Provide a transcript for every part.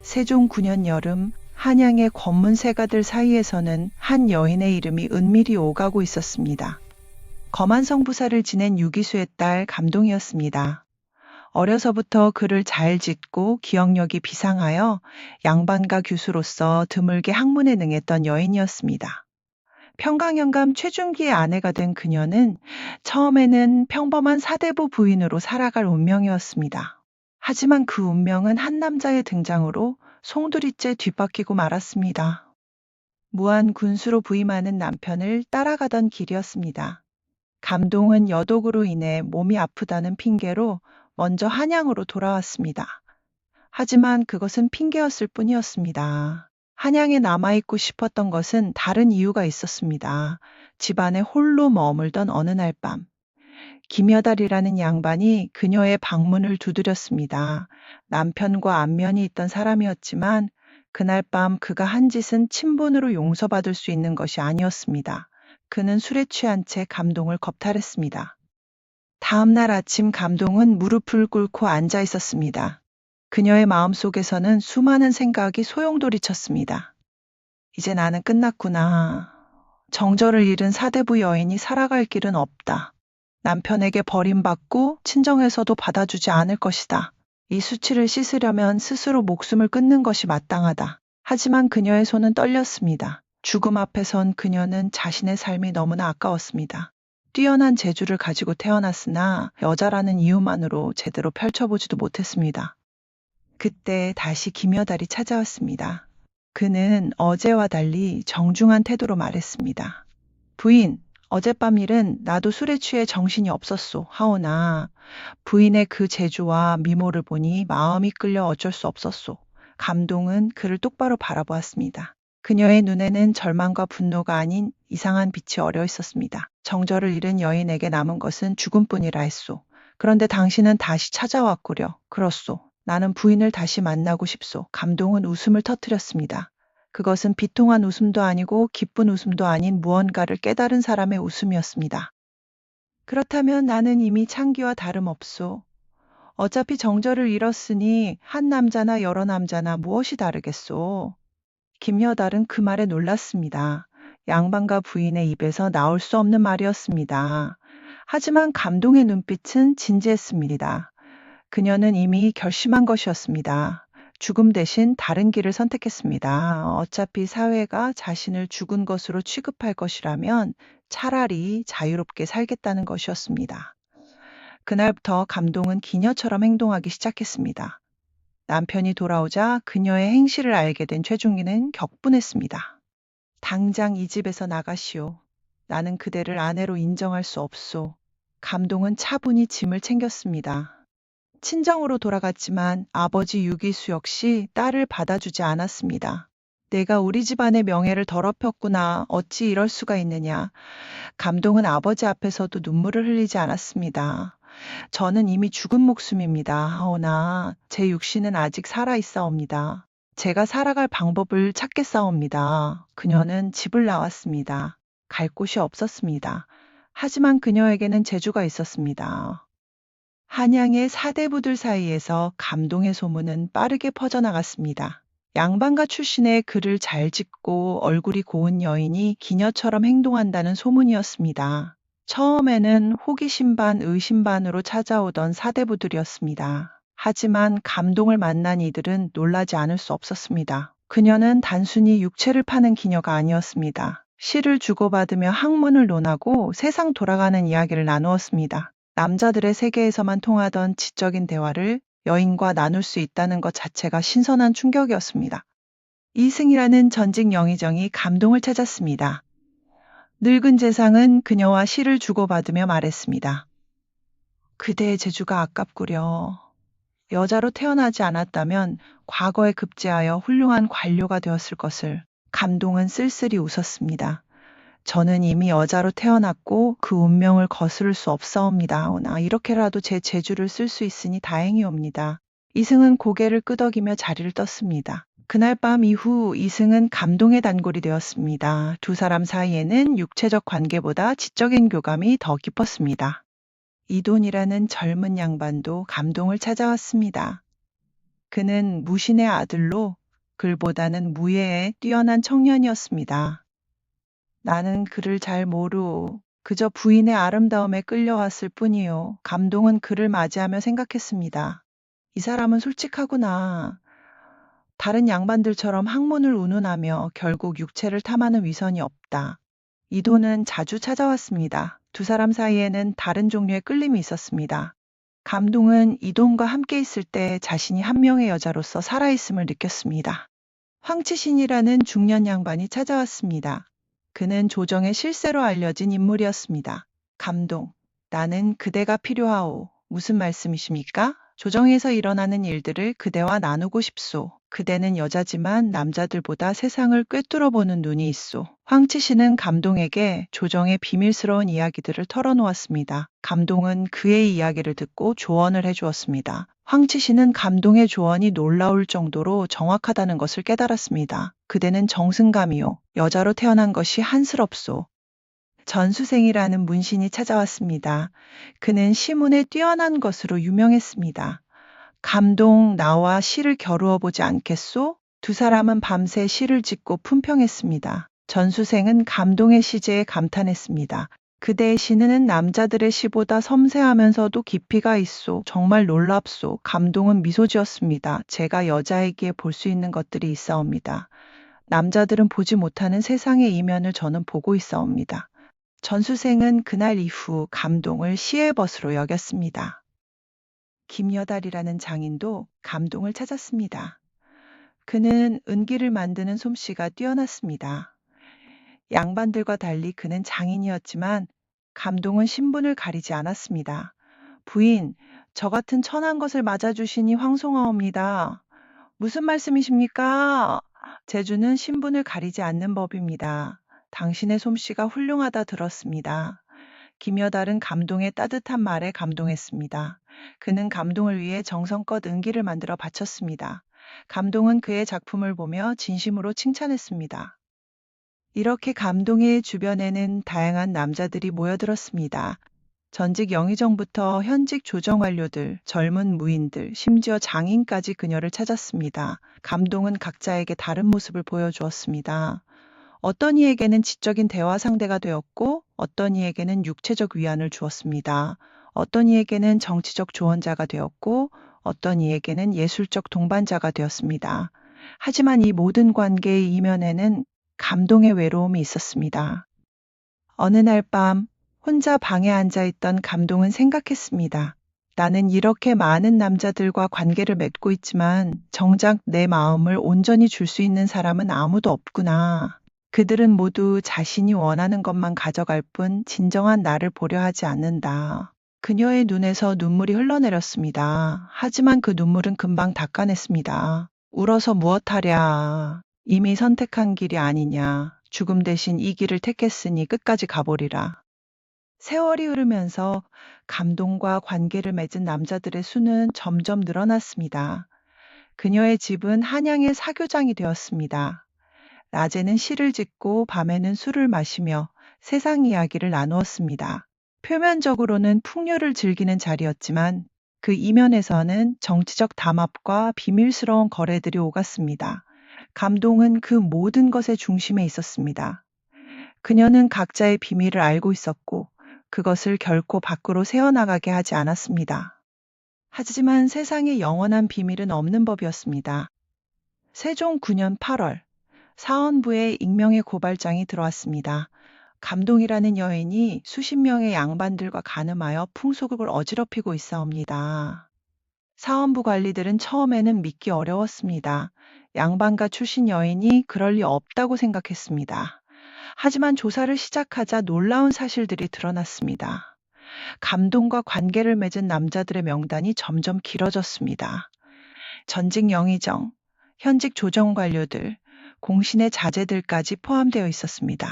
세종 9년 여름 한양의 권문세가들 사이에서는 한 여인의 이름이 은밀히 오가고 있었습니다. 거만성부사를 지낸 유기수의 딸 감동이었습니다. 어려서부터 글을 잘 짓고 기억력이 비상하여 양반가 교수로서 드물게 학문에 능했던 여인이었습니다. 평강영감 최준기의 아내가 된 그녀는 처음에는 평범한 사대부 부인으로 살아갈 운명이었습니다. 하지만 그 운명은 한 남자의 등장으로 송두리째 뒤바뀌고 말았습니다. 무한 군수로 부임하는 남편을 따라가던 길이었습니다. 감동은 여독으로 인해 몸이 아프다는 핑계로 먼저 한양으로 돌아왔습니다. 하지만 그것은 핑계였을 뿐이었습니다. 한양에 남아있고 싶었던 것은 다른 이유가 있었습니다. 집안에 홀로 머물던 어느 날 밤, 김여달이라는 양반이 그녀의 방문을 두드렸습니다. 남편과 안면이 있던 사람이었지만 그날 밤 그가 한 짓은 친분으로 용서받을 수 있는 것이 아니었습니다. 그는 술에 취한 채 감동을 겁탈했습니다. 다음 날 아침 감동은 무릎을 꿇고 앉아 있었습니다. 그녀의 마음속에서는 수많은 생각이 소용돌이쳤습니다. 이제 나는 끝났구나. 정절을 잃은 사대부 여인이 살아갈 길은 없다. 남편에게 버림받고 친정에서도 받아주지 않을 것이다. 이 수치를 씻으려면 스스로 목숨을 끊는 것이 마땅하다. 하지만 그녀의 손은 떨렸습니다. 죽음 앞에 선 그녀는 자신의 삶이 너무나 아까웠습니다. 뛰어난 재주를 가지고 태어났으나 여자라는 이유만으로 제대로 펼쳐보지도 못했습니다. 그때 다시 김여달이 찾아왔습니다. 그는 어제와 달리 정중한 태도로 말했습니다. 부인, 어젯밤 일은 나도 술에 취해 정신이 없었소 하오나 부인의 그 재주와 미모를 보니 마음이 끌려 어쩔 수 없었소. 감동은 그를 똑바로 바라보았습니다. 그녀의 눈에는 절망과 분노가 아닌 이상한 빛이 어려 있었습니다. 정절을 잃은 여인에게 남은 것은 죽음뿐이라 했소. 그런데 당신은 다시 찾아왔구려. 그렇소. 나는 부인을 다시 만나고 싶소. 감동은 웃음을 터뜨렸습니다. 그것은 비통한 웃음도 아니고 기쁜 웃음도 아닌 무언가를 깨달은 사람의 웃음이었습니다. 그렇다면 나는 이미 창기와 다름없소. 어차피 정절을 잃었으니 한 남자나 여러 남자나 무엇이 다르겠소. 김여달은 그 말에 놀랐습니다. 양반과 부인의 입에서 나올 수 없는 말이었습니다. 하지만 감동의 눈빛은 진지했습니다. 그녀는 이미 결심한 것이었습니다. 죽음 대신 다른 길을 선택했습니다. 어차피 사회가 자신을 죽은 것으로 취급할 것이라면 차라리 자유롭게 살겠다는 것이었습니다. 그날부터 감동은 기녀처럼 행동하기 시작했습니다. 남편이 돌아오자 그녀의 행실을 알게 된 최중기는 격분했습니다. 당장 이 집에서 나가시오. 나는 그대를 아내로 인정할 수 없소. 감동은 차분히 짐을 챙겼습니다. 친정으로 돌아갔지만 아버지 유기수 역시 딸을 받아주지 않았습니다. 내가 우리 집안의 명예를 더럽혔구나. 어찌 이럴 수가 있느냐. 감동은 아버지 앞에서도 눈물을 흘리지 않았습니다. 저는 이미 죽은 목숨입니다. 하오나 제 육신은 아직 살아있사옵니다. 제가 살아갈 방법을 찾겠사옵니다. 그녀는 집을 나왔습니다. 갈 곳이 없었습니다. 하지만 그녀에게는 재주가 있었습니다. 한양의 사대부들 사이에서 감동의 소문은 빠르게 퍼져나갔습니다. 양반가 출신의 글을 잘 짓고 얼굴이 고운 여인이 기녀처럼 행동한다는 소문이었습니다. 처음에는 호기심 반 의심 반으로 찾아오던 사대부들이었습니다. 하지만 감동을 만난 이들은 놀라지 않을 수 없었습니다. 그녀는 단순히 육체를 파는 기녀가 아니었습니다. 시를 주고받으며 학문을 논하고 세상 돌아가는 이야기를 나누었습니다. 남자들의 세계에서만 통하던 지적인 대화를 여인과 나눌 수 있다는 것 자체가 신선한 충격이었습니다. 이승이라는 전직 영의정이 감동을 찾았습니다. 늙은 재상은 그녀와 시를 주고받으며 말했습니다. 그대의 재주가 아깝구려. 여자로 태어나지 않았다면 과거에 급제하여 훌륭한 관료가 되었을 것을. 감동은 쓸쓸히 웃었습니다. 저는 이미 여자로 태어났고 그 운명을 거스를 수 없사옵니다. 이렇게라도 제 재주를 쓸 수 있으니 다행이옵니다. 이승은 고개를 끄덕이며 자리를 떴습니다. 그날 밤 이후 이승은 감동의 단골이 되었습니다. 두 사람 사이에는 육체적 관계보다 지적인 교감이 더 깊었습니다. 이돈이라는 젊은 양반도 감동을 찾아왔습니다. 그는 무신의 아들로 글보다는 무예에 뛰어난 청년이었습니다. 나는 그를 잘 모르오. 그저 부인의 아름다움에 끌려왔을 뿐이요. 감동은 그를 맞이하며 생각했습니다. 이 사람은 솔직하구나. 다른 양반들처럼 학문을 운운하며 결국 육체를 탐하는 위선이 없다. 이도는 자주 찾아왔습니다. 두 사람 사이에는 다른 종류의 끌림이 있었습니다. 감동은 이돈과 함께 있을 때 자신이 한 명의 여자로서 살아있음을 느꼈습니다. 황치신이라는 중년 양반이 찾아왔습니다. 그는 조정의 실세로 알려진 인물이었습니다. 감동, 나는 그대가 필요하오. 무슨 말씀이십니까? 조정에서 일어나는 일들을 그대와 나누고 싶소. 그대는 여자지만 남자들보다 세상을 꿰뚫어 보는 눈이 있소. 황치신은 감동에게 조정의 비밀스러운 이야기들을 털어놓았습니다. 감동은 그의 이야기를 듣고 조언을 해주었습니다. 황치신은 감동의 조언이 놀라울 정도로 정확하다는 것을 깨달았습니다. 그대는 정승감이요. 여자로 태어난 것이 한스럽소. 전수생이라는 문신이 찾아왔습니다. 그는 시문에 뛰어난 것으로 유명했습니다. 감동, 나와 시를 겨루어 보지 않겠소? 두 사람은 밤새 시를 짓고 품평했습니다. 전수생은 감동의 시제에 감탄했습니다. 그대의 시는 남자들의 시보다 섬세하면서도 깊이가 있소. 정말 놀랍소. 감동은 미소 지었습니다. 제가 여자에게 볼 수 있는 것들이 있사옵니다. 남자들은 보지 못하는 세상의 이면을 저는 보고 있사옵니다. 전수생은 그날 이후 감동을 시의 벗으로 여겼습니다. 김여달이라는 장인도 감동을 찾았습니다. 그는 은기를 만드는 솜씨가 뛰어났습니다. 양반들과 달리 그는 장인이었지만 감동은 신분을 가리지 않았습니다. 부인, 저 같은 천한 것을 맞아주시니 황송하옵니다. 무슨 말씀이십니까? 제주는 신분을 가리지 않는 법입니다. 당신의 솜씨가 훌륭하다 들었습니다. 김여달은 감동의 따뜻한 말에 감동했습니다. 그는 감동을 위해 정성껏 은기를 만들어 바쳤습니다. 감동은 그의 작품을 보며 진심으로 칭찬했습니다. 이렇게 감동의 주변에는 다양한 남자들이 모여들었습니다. 전직 영의정부터 현직 조정 관료들, 젊은 무인들, 심지어 장인까지 그녀를 찾았습니다. 감동은 각자에게 다른 모습을 보여주었습니다. 어떤 이에게는 지적인 대화 상대가 되었고 어떤 이에게는 육체적 위안을 주었습니다. 어떤 이에게는 정치적 조언자가 되었고 어떤 이에게는 예술적 동반자가 되었습니다. 하지만 이 모든 관계의 이면에는 감동의 외로움이 있었습니다. 어느 날 밤 혼자 방에 앉아 있던 감동은 생각했습니다. 나는 이렇게 많은 남자들과 관계를 맺고 있지만 정작 내 마음을 온전히 줄 수 있는 사람은 아무도 없구나. 그들은 모두 자신이 원하는 것만 가져갈 뿐 진정한 나를 보려 하지 않는다. 그녀의 눈에서 눈물이 흘러내렸습니다. 하지만 그 눈물은 금방 닦아냈습니다. 울어서 무엇하랴. 이미 선택한 길이 아니냐. 죽음 대신 이 길을 택했으니 끝까지 가보리라. 세월이 흐르면서 감동과 관계를 맺은 남자들의 수는 점점 늘어났습니다. 그녀의 집은 한양의 사교장이 되었습니다. 낮에는 시를 짓고 밤에는 술을 마시며 세상 이야기를 나누었습니다. 표면적으로는 풍요를 즐기는 자리였지만 그 이면에서는 정치적 담합과 비밀스러운 거래들이 오갔습니다. 감동은 그 모든 것의 중심에 있었습니다. 그녀는 각자의 비밀을 알고 있었고 그것을 결코 밖으로 새어나가게 하지 않았습니다. 하지만 세상에 영원한 비밀은 없는 법이었습니다. 세종 9년 8월 사헌부에 익명의 고발장이 들어왔습니다. 감동이라는 여인이 수십 명의 양반들과 간음하여 풍속을 어지럽히고 있사옵니다. 사헌부 관리들은 처음에는 믿기 어려웠습니다. 양반가 출신 여인이 그럴 리 없다고 생각했습니다. 하지만 조사를 시작하자 놀라운 사실들이 드러났습니다. 감동과 관계를 맺은 남자들의 명단이 점점 길어졌습니다. 전직 영의정, 현직 조정 관료들, 공신의 자제들까지 포함되어 있었습니다.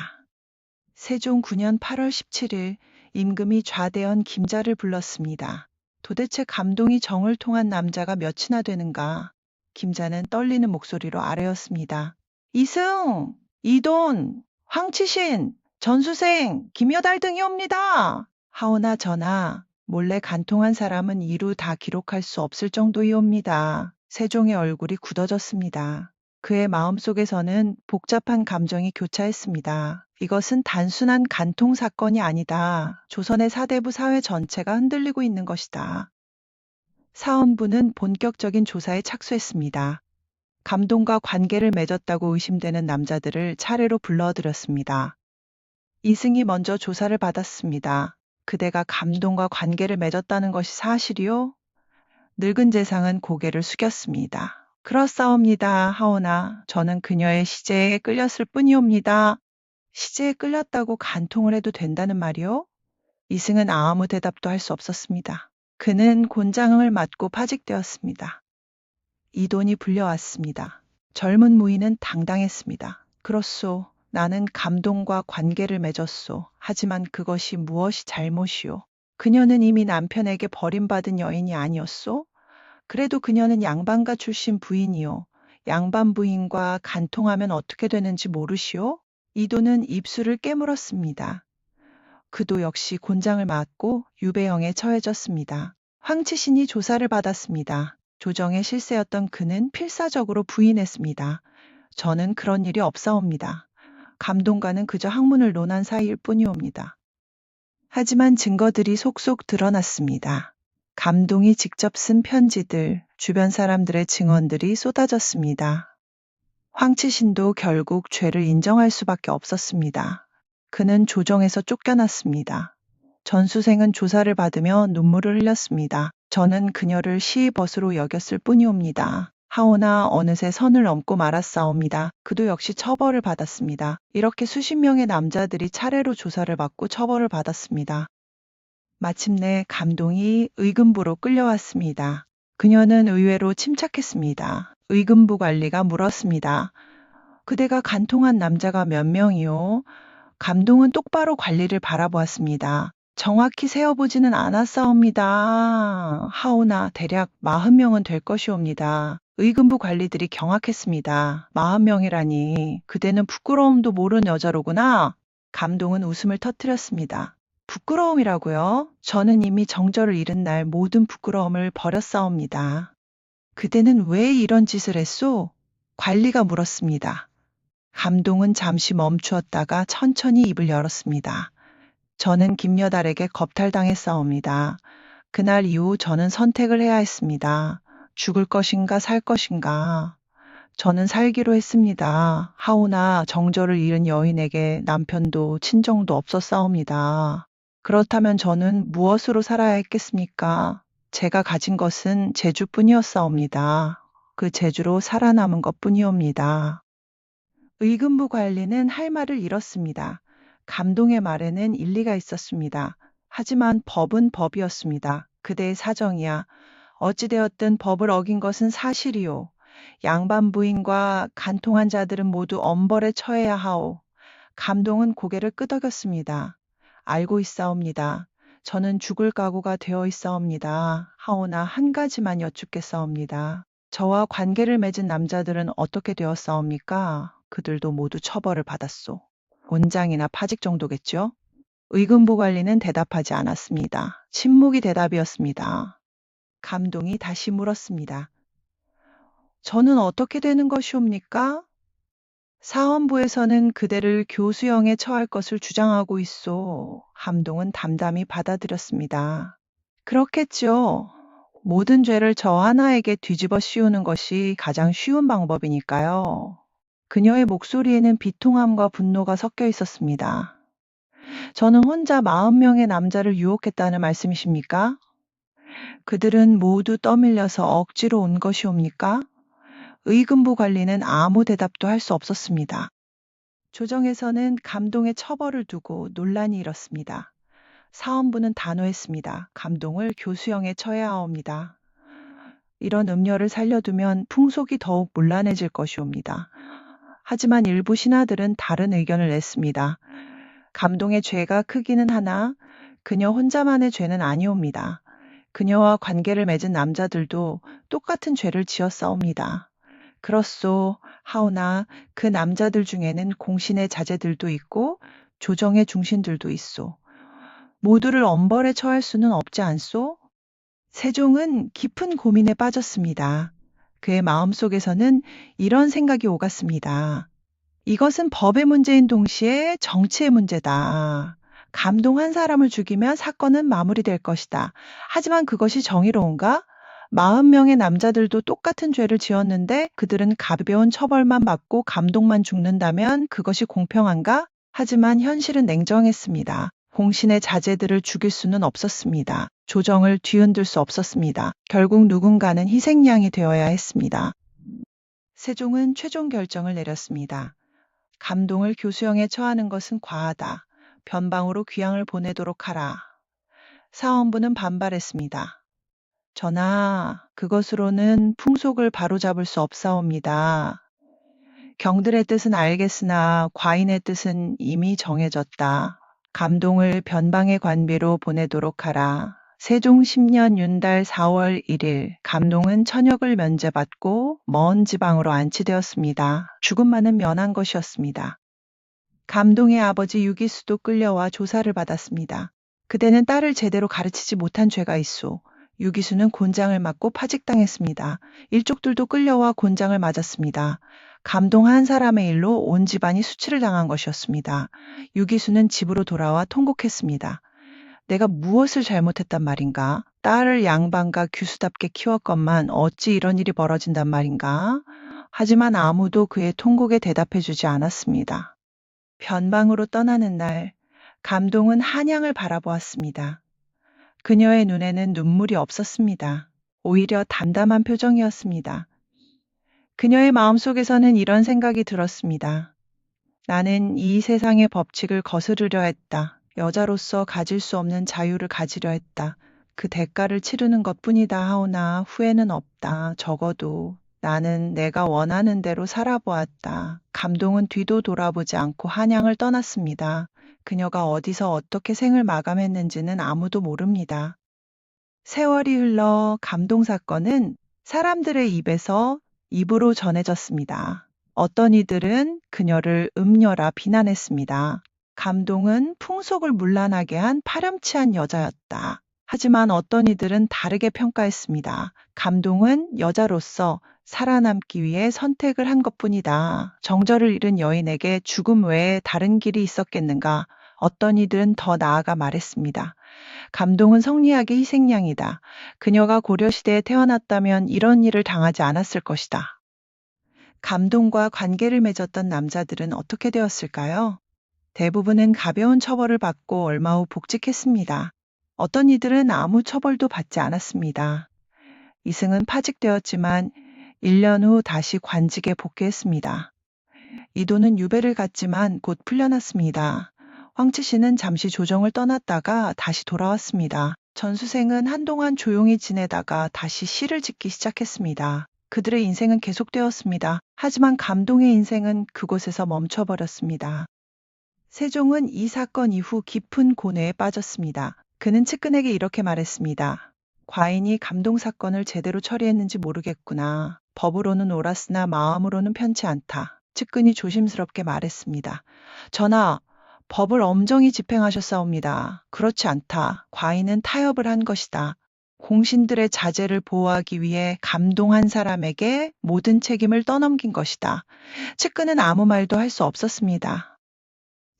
세종 9년 8월 17일 임금이 좌대원 김자를 불렀습니다. 도대체 감동이 정을 통한 남자가 몇이나 되는가? 김자는 떨리는 목소리로 아뢰었습니다. 이승, 이돈, 황치신, 전수생, 김여달 등이옵니다. 하오나 전하, 몰래 간통한 사람은 이루 다 기록할 수 없을 정도이옵니다. 세종의 얼굴이 굳어졌습니다. 그의 마음속에서는 복잡한 감정이 교차했습니다. 이것은 단순한 간통 사건이 아니다. 조선의 사대부 사회 전체가 흔들리고 있는 것이다. 사헌부는 본격적인 조사에 착수했습니다. 감동과 관계를 맺었다고 의심되는 남자들을 차례로 불러들였습니다. 이승이 먼저 조사를 받았습니다. 그대가 감동과 관계를 맺었다는 것이 사실이요? 늙은 재상은 고개를 숙였습니다. 그렇사옵니다, 하오나. 저는 그녀의 시제에 끌렸을 뿐이옵니다. 시제에 끌렸다고 간통을 해도 된다는 말이요? 이승은 아무 대답도 할 수 없었습니다. 그는 곤장을 맞고 파직되었습니다. 이돈이 불려왔습니다. 젊은 무인은 당당했습니다. 그렇소. 나는 감동과 관계를 맺었소. 하지만 그것이 무엇이 잘못이오. 그녀는 이미 남편에게 버림받은 여인이 아니었소? 그래도 그녀는 양반가 출신 부인이요. 양반 부인과 간통하면 어떻게 되는지 모르시오? 이돈은 입술을 깨물었습니다. 그도 역시 곤장을 맞고 유배형에 처해졌습니다. 황치신이 조사를 받았습니다. 조정의 실세였던 그는 필사적으로 부인했습니다. 저는 그런 일이 없사옵니다. 감동가는 그저 학문을 논한 사이일 뿐이옵니다. 하지만 증거들이 속속 드러났습니다. 감동이 직접 쓴 편지들, 주변 사람들의 증언들이 쏟아졌습니다. 황치신도 결국 죄를 인정할 수밖에 없었습니다. 그는 조정에서 쫓겨났습니다. 전수생은 조사를 받으며 눈물을 흘렸습니다. 저는 그녀를 시의벗으로 여겼을 뿐이옵니다. 하오나 어느새 선을 넘고 말았사옵니다. 그도 역시 처벌을 받았습니다. 이렇게 수십 명의 남자들이 차례로 조사를 받고 처벌을 받았습니다. 마침내 감동이 의금부로 끌려왔습니다. 그녀는 의외로 침착했습니다. 의금부 관리가 물었습니다. 그대가 간통한 남자가 몇 명이요? 감동은 똑바로 관리를 바라보았습니다. 정확히 세어보지는 않았사옵니다. 하오나 대략 40명은 될 것이옵니다. 의금부 관리들이 경악했습니다. 40명이라니 그대는 부끄러움도 모르는 여자로구나. 감동은 웃음을 터뜨렸습니다. 부끄러움이라고요? 저는 이미 정절을 잃은 날 모든 부끄러움을 버렸사옵니다. 그대는 왜 이런 짓을 했소? 관리가 물었습니다. 감동은 잠시 멈추었다가 천천히 입을 열었습니다. 저는 김여달에게 겁탈당했사옵니다. 그날 이후 저는 선택을 해야 했습니다. 죽을 것인가 살 것인가. 저는 살기로 했습니다. 하오나 정절을 잃은 여인에게 남편도 친정도 없었사옵니다. 그렇다면 저는 무엇으로 살아야 했겠습니까? 제가 가진 것은 재주뿐이었사옵니다. 그 재주로 살아남은 것뿐이옵니다. 의금부 관리는 할 말을 잃었습니다. 감동의 말에는 일리가 있었습니다. 하지만 법은 법이었습니다. 그대의 사정이야. 어찌되었든 법을 어긴 것은 사실이요. 양반 부인과 간통한 자들은 모두 엄벌에 처해야 하오. 감동은 고개를 끄덕였습니다. 알고 있사옵니다. 저는 죽을 각오가 되어 있사옵니다. 하오나 한 가지만 여쭙겠사옵니다. 저와 관계를 맺은 남자들은 어떻게 되었사옵니까? 그들도 모두 처벌을 받았소. 곤장이나 파직 정도겠죠? 의금부 관리는 대답하지 않았습니다. 침묵이 대답이었습니다. 감동이 다시 물었습니다. 저는 어떻게 되는 것이옵니까? 사헌부에서는 그대를 교수형에 처할 것을 주장하고 있소. 감동은 담담히 받아들였습니다. 그렇겠죠. 모든 죄를 저 하나에게 뒤집어 씌우는 것이 가장 쉬운 방법이니까요. 그녀의 목소리에는 비통함과 분노가 섞여 있었습니다. 저는 혼자 40명의 남자를 유혹했다는 말씀이십니까? 그들은 모두 떠밀려서 억지로 온 것이옵니까? 의금부 관리는 아무 대답도 할 수 없었습니다. 조정에서는 감동의 처벌을 두고 논란이 일었습니다. 사헌부는 단호했습니다. 감동을 교수형에 처해야 하옵니다. 이런 음녀를 살려두면 풍속이 더욱 문란해질 것이옵니다. 하지만 일부 신하들은 다른 의견을 냈습니다. 감동의 죄가 크기는 하나 그녀 혼자만의 죄는 아니옵니다. 그녀와 관계를 맺은 남자들도 똑같은 죄를 지었사옵니다. 그렇소. 하오나 그 남자들 중에는 공신의 자제들도 있고 조정의 중신들도 있소. 모두를 엄벌에 처할 수는 없지 않소? 세종은 깊은 고민에 빠졌습니다. 그의 마음속에서는 이런 생각이 오갔습니다. 이것은 법의 문제인 동시에 정치의 문제다. 감동 한 사람을 죽이면 사건은 마무리될 것이다. 하지만 그것이 정의로운가? 40명의 남자들도 똑같은 죄를 지었는데 그들은 가벼운 처벌만 받고 감동만 죽는다면 그것이 공평한가? 하지만 현실은 냉정했습니다. 공신의 자제들을 죽일 수는 없었습니다. 조정을 뒤흔들 수 없었습니다. 결국 누군가는 희생양이 되어야 했습니다. 세종은 최종 결정을 내렸습니다. 감동을 교수형에 처하는 것은 과하다. 변방으로 귀양을 보내도록 하라. 사원부는 반발했습니다. 전하, 그것으로는 풍속을 바로잡을 수 없사옵니다. 경들의 뜻은 알겠으나 과인의 뜻은 이미 정해졌다. 감동을 변방의 관비로 보내도록 하라. 세종 10년 윤달 4월 1일 감동은 천역을 면제받고 먼 지방으로 안치되었습니다. 죽음만은 면한 것이었습니다. 감동의 아버지 유기수도 끌려와 조사를 받았습니다. 그대는 딸을 제대로 가르치지 못한 죄가 있소. 유기수는 곤장을 맞고 파직당했습니다. 일족들도 끌려와 곤장을 맞았습니다. 감동 한 사람의 일로 온 집안이 수치를 당한 것이었습니다. 유기수는 집으로 돌아와 통곡했습니다. 내가 무엇을 잘못했단 말인가? 딸을 양반과 규수답게 키웠건만 어찌 이런 일이 벌어진단 말인가? 하지만 아무도 그의 통곡에 대답해주지 않았습니다. 변방으로 떠나는 날, 감동은 한양을 바라보았습니다. 그녀의 눈에는 눈물이 없었습니다. 오히려 담담한 표정이었습니다. 그녀의 마음속에서는 이런 생각이 들었습니다. 나는 이 세상의 법칙을 거스르려 했다. 여자로서 가질 수 없는 자유를 가지려 했다. 그 대가를 치르는 것뿐이다 하오나 후회는 없다. 적어도 나는 내가 원하는 대로 살아보았다. 감동은 뒤도 돌아보지 않고 한양을 떠났습니다. 그녀가 어디서 어떻게 생을 마감했는지는 아무도 모릅니다. 세월이 흘러 감동 사건은 사람들의 입에서 입으로 전해졌습니다. 어떤 이들은 그녀를 음녀라 비난했습니다. 감동은 풍속을 문란하게 한 파렴치한 여자였다. 하지만 어떤 이들은 다르게 평가했습니다. 감동은 여자로서 살아남기 위해 선택을 한 것뿐이다. 정절을 잃은 여인에게 죽음 외에 다른 길이 있었겠는가? 어떤 이들은 더 나아가 말했습니다. 감동은 성리학의 희생양이다. 그녀가 고려시대에 태어났다면 이런 일을 당하지 않았을 것이다. 감동과 관계를 맺었던 남자들은 어떻게 되었을까요? 대부분은 가벼운 처벌을 받고 얼마 후 복직했습니다. 어떤 이들은 아무 처벌도 받지 않았습니다. 이승은 파직되었지만 1년 후 다시 관직에 복귀했습니다. 이도는 유배를 갔지만 곧 풀려났습니다. 황치씨는 잠시 조정을 떠났다가 다시 돌아왔습니다. 전수생은 한동안 조용히 지내다가 다시 시를 짓기 시작했습니다. 그들의 인생은 계속되었습니다. 하지만 감동의 인생은 그곳에서 멈춰버렸습니다. 세종은 이 사건 이후 깊은 고뇌에 빠졌습니다. 그는 측근에게 이렇게 말했습니다. 과인이 감동 사건을 제대로 처리했는지 모르겠구나. 법으로는 옳았으나 마음으로는 편치 않다. 측근이 조심스럽게 말했습니다. 전하, 법을 엄정히 집행하셨사옵니다. 그렇지 않다. 과인은 타협을 한 것이다. 공신들의 자제를 보호하기 위해 감동한 사람에게 모든 책임을 떠넘긴 것이다. 측근은 아무 말도 할 수 없었습니다.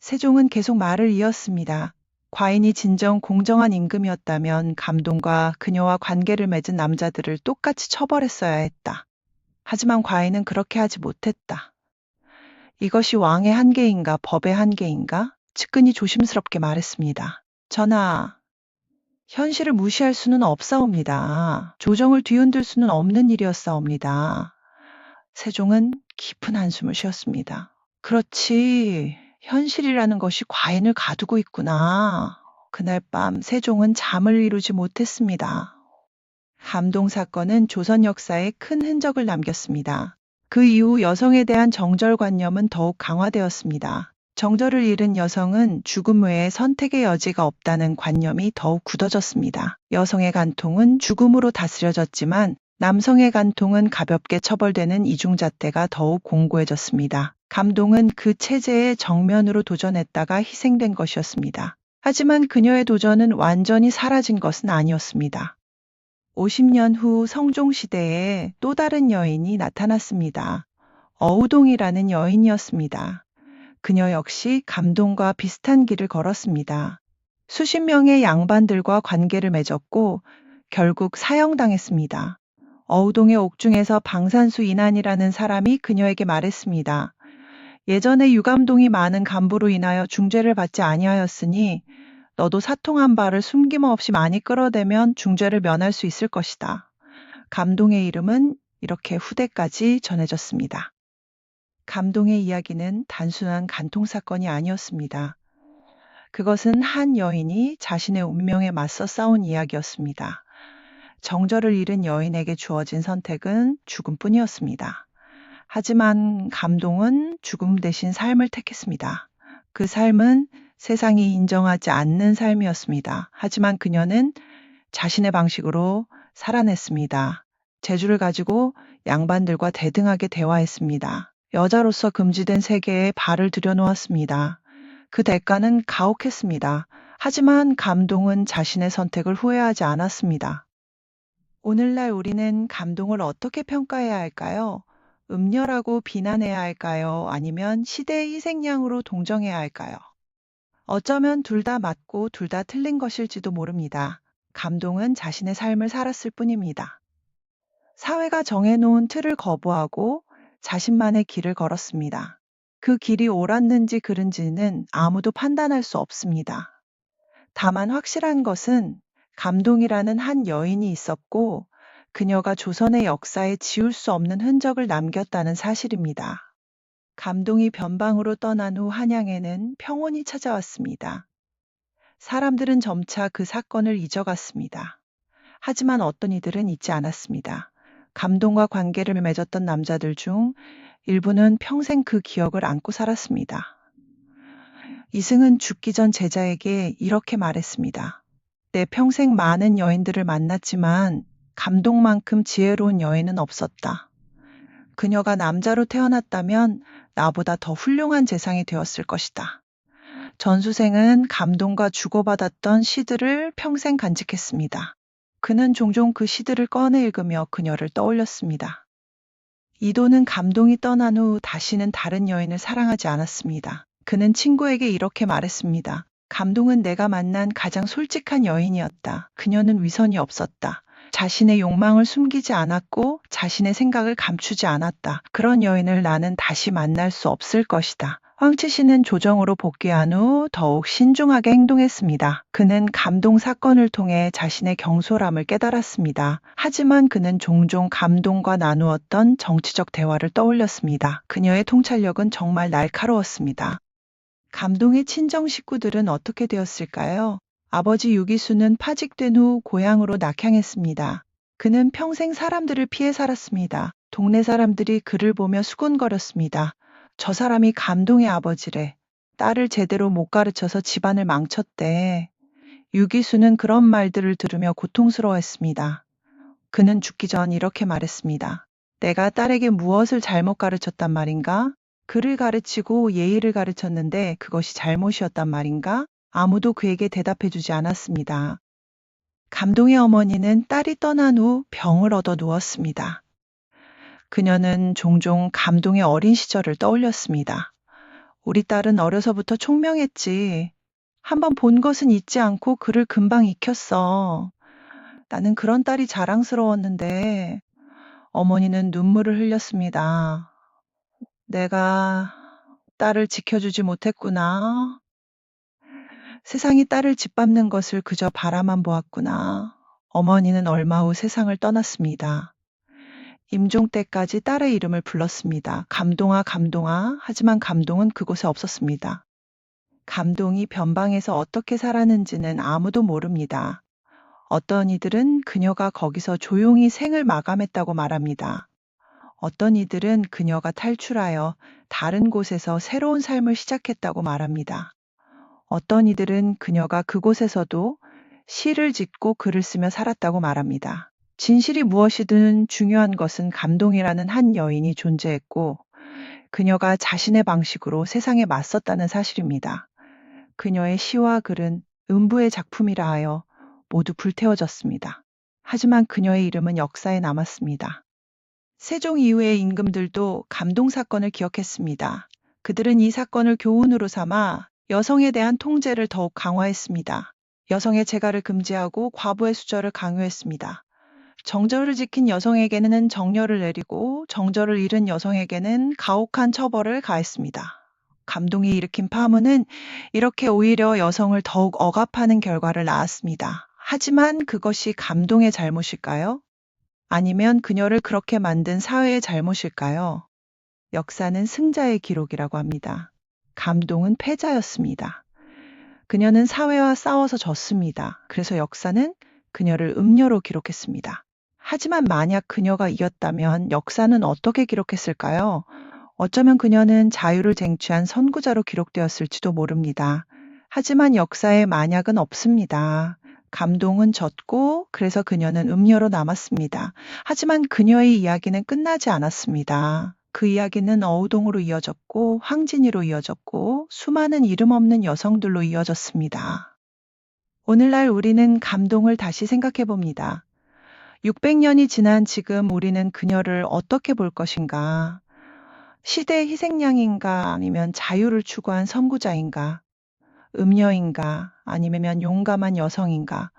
세종은 계속 말을 이었습니다. 과인이 진정 공정한 임금이었다면 감동과 그녀와 관계를 맺은 남자들을 똑같이 처벌했어야 했다. 하지만 과인은 그렇게 하지 못했다. 이것이 왕의 한계인가 법의 한계인가? 측근이 조심스럽게 말했습니다. 전하, 현실을 무시할 수는 없사옵니다. 조정을 뒤흔들 수는 없는 일이었사옵니다. 세종은 깊은 한숨을 쉬었습니다. 그렇지, 현실이라는 것이 과인을 가두고 있구나. 그날 밤 세종은 잠을 이루지 못했습니다. 감동 사건은 조선 역사에 큰 흔적을 남겼습니다. 그 이후 여성에 대한 정절관념은 더욱 강화되었습니다. 정절을 잃은 여성은 죽음 외에 선택의 여지가 없다는 관념이 더욱 굳어졌습니다. 여성의 간통은 죽음으로 다스려졌지만 남성의 간통은 가볍게 처벌되는 이중잣대가 더욱 공고해졌습니다. 감동은 그 체제에 정면으로 도전했다가 희생된 것이었습니다. 하지만 그녀의 도전은 완전히 사라진 것은 아니었습니다. 50년 후 성종시대에 또 다른 여인이 나타났습니다. 어우동이라는 여인이었습니다. 그녀 역시 감동과 비슷한 길을 걸었습니다. 수십 명의 양반들과 관계를 맺었고 결국 사형당했습니다. 어우동의 옥중에서 방산수 인안이라는 사람이 그녀에게 말했습니다. 예전에 유감동이 많은 간부로 인하여 중죄를 받지 아니하였으니 너도 사통한 바를 숨김없이 많이 끌어대면 중죄를 면할 수 있을 것이다. 감동의 이름은 이렇게 후대까지 전해졌습니다. 감동의 이야기는 단순한 간통사건이 아니었습니다. 그것은 한 여인이 자신의 운명에 맞서 싸운 이야기였습니다. 정절을 잃은 여인에게 주어진 선택은 죽음뿐이었습니다. 하지만 감동은 죽음 대신 삶을 택했습니다. 그 삶은 세상이 인정하지 않는 삶이었습니다. 하지만 그녀는 자신의 방식으로 살아냈습니다. 재주를 가지고 양반들과 대등하게 대화했습니다. 여자로서 금지된 세계에 발을 들여놓았습니다. 그 대가는 가혹했습니다. 하지만 감동은 자신의 선택을 후회하지 않았습니다. 오늘날 우리는 감동을 어떻게 평가해야 할까요? 음녀라고 비난해야 할까요? 아니면 시대의 희생양으로 동정해야 할까요? 어쩌면 둘 다 맞고 둘 다 틀린 것일지도 모릅니다. 감동은 자신의 삶을 살았을 뿐입니다. 사회가 정해놓은 틀을 거부하고 자신만의 길을 걸었습니다. 그 길이 옳았는지 그른지는 아무도 판단할 수 없습니다. 다만 확실한 것은 감동이라는 한 여인이 있었고 그녀가 조선의 역사에 지울 수 없는 흔적을 남겼다는 사실입니다. 감동이 변방으로 떠난 후 한양에는 평온이 찾아왔습니다. 사람들은 점차 그 사건을 잊어갔습니다. 하지만 어떤 이들은 잊지 않았습니다. 감동과 관계를 맺었던 남자들 중 일부는 평생 그 기억을 안고 살았습니다. 이승은 죽기 전 제자에게 이렇게 말했습니다. 내 평생 많은 여인들을 만났지만 감동만큼 지혜로운 여인은 없었다. 그녀가 남자로 태어났다면 나보다 더 훌륭한 재상이 되었을 것이다. 전수생은 감동과 주고받았던 시들을 평생 간직했습니다. 그는 종종 그 시들을 꺼내 읽으며 그녀를 떠올렸습니다. 이도는 감동이 떠난 후 다시는 다른 여인을 사랑하지 않았습니다. 그는 친구에게 이렇게 말했습니다. 감동은 내가 만난 가장 솔직한 여인이었다. 그녀는 위선이 없었다. 자신의 욕망을 숨기지 않았고 자신의 생각을 감추지 않았다. 그런 여인을 나는 다시 만날 수 없을 것이다. 황치씨는 조정으로 복귀한 후 더욱 신중하게 행동했습니다. 그는 감동 사건을 통해 자신의 경솔함을 깨달았습니다. 하지만 그는 종종 감동과 나누었던 정치적 대화를 떠올렸습니다. 그녀의 통찰력은 정말 날카로웠습니다. 감동의 친정 식구들은 어떻게 되었을까요? 아버지 유기수는 파직된 후 고향으로 낙향했습니다. 그는 평생 사람들을 피해 살았습니다. 동네 사람들이 그를 보며 수군거렸습니다. 저 사람이 감동의 아버지래. 딸을 제대로 못 가르쳐서 집안을 망쳤대. 유기수는 그런 말들을 들으며 고통스러워했습니다. 그는 죽기 전 이렇게 말했습니다. 내가 딸에게 무엇을 잘못 가르쳤단 말인가? 글을 가르치고 예의를 가르쳤는데 그것이 잘못이었단 말인가? 아무도 그에게 대답해주지 않았습니다. 감동의 어머니는 딸이 떠난 후 병을 얻어 누웠습니다. 그녀는 종종 감동의 어린 시절을 떠올렸습니다. 우리 딸은 어려서부터 총명했지. 한번 본 것은 잊지 않고 그를 금방 익혔어. 나는 그런 딸이 자랑스러웠는데 어머니는 눈물을 흘렸습니다. 내가 딸을 지켜주지 못했구나. 세상이 딸을 짓밟는 것을 그저 바라만 보았구나. 어머니는 얼마 후 세상을 떠났습니다. 임종 때까지 딸의 이름을 불렀습니다. 감동아, 감동아. 하지만 감동은 그곳에 없었습니다. 감동이 변방에서 어떻게 살았는지는 아무도 모릅니다. 어떤 이들은 그녀가 거기서 조용히 생을 마감했다고 말합니다. 어떤 이들은 그녀가 탈출하여 다른 곳에서 새로운 삶을 시작했다고 말합니다. 어떤 이들은 그녀가 그곳에서도 시를 짓고 글을 쓰며 살았다고 말합니다. 진실이 무엇이든 중요한 것은 감동이라는 한 여인이 존재했고 그녀가 자신의 방식으로 세상에 맞섰다는 사실입니다. 그녀의 시와 글은 음부의 작품이라 하여 모두 불태워졌습니다. 하지만 그녀의 이름은 역사에 남았습니다. 세종 이후의 임금들도 감동 사건을 기억했습니다. 그들은 이 사건을 교훈으로 삼아 여성에 대한 통제를 더욱 강화했습니다. 여성의 재가를 금지하고 과부의 수절을 강요했습니다. 정절을 지킨 여성에게는 정렬을 내리고 정절을 잃은 여성에게는 가혹한 처벌을 가했습니다. 감동이 일으킨 파문은 이렇게 오히려 여성을 더욱 억압하는 결과를 낳았습니다. 하지만 그것이 감동의 잘못일까요? 아니면 그녀를 그렇게 만든 사회의 잘못일까요? 역사는 승자의 기록이라고 합니다. 감동은 패자였습니다. 그녀는 사회와 싸워서 졌습니다. 그래서 역사는 그녀를 음녀로 기록했습니다. 하지만 만약 그녀가 이겼다면 역사는 어떻게 기록했을까요? 어쩌면 그녀는 자유를 쟁취한 선구자로 기록되었을지도 모릅니다. 하지만 역사에 만약은 없습니다. 감동은 졌고 그래서 그녀는 음녀로 남았습니다. 하지만 그녀의 이야기는 끝나지 않았습니다. 그 이야기는 어우동으로 이어졌고 황진이로 이어졌고 수많은 이름 없는 여성들로 이어졌습니다. 오늘날 우리는 감동을 다시 생각해 봅니다. 600년이 지난 지금 우리는 그녀를 어떻게 볼 것인가? 시대의 희생양인가 아니면 자유를 추구한 선구자인가? 음녀인가 아니면 용감한 여성인가?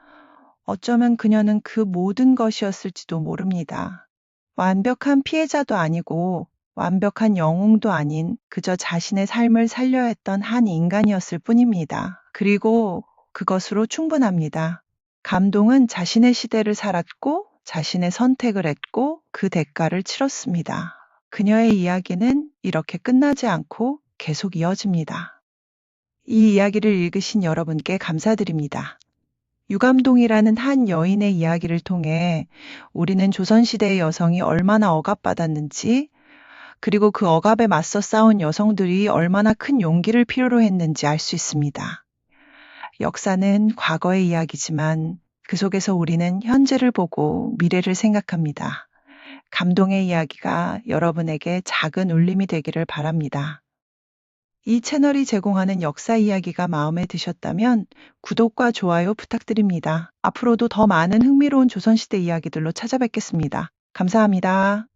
어쩌면 그녀는 그 모든 것이었을지도 모릅니다. 완벽한 피해자도 아니고 완벽한 영웅도 아닌 그저 자신의 삶을 살려야 했던 한 인간이었을 뿐입니다. 그리고 그것으로 충분합니다. 감동은 자신의 시대를 살았고 자신의 선택을 했고 그 대가를 치렀습니다. 그녀의 이야기는 이렇게 끝나지 않고 계속 이어집니다. 이 이야기를 읽으신 여러분께 감사드립니다. 유감동이라는 한 여인의 이야기를 통해 우리는 조선시대의 여성이 얼마나 억압받았는지, 그리고 그 억압에 맞서 싸운 여성들이 얼마나 큰 용기를 필요로 했는지 알 수 있습니다. 역사는 과거의 이야기지만 그 속에서 우리는 현재를 보고 미래를 생각합니다. 감동의 이야기가 여러분에게 작은 울림이 되기를 바랍니다. 이 채널이 제공하는 역사 이야기가 마음에 드셨다면 구독과 좋아요 부탁드립니다. 앞으로도 더 많은 흥미로운 조선시대 이야기들로 찾아뵙겠습니다. 감사합니다.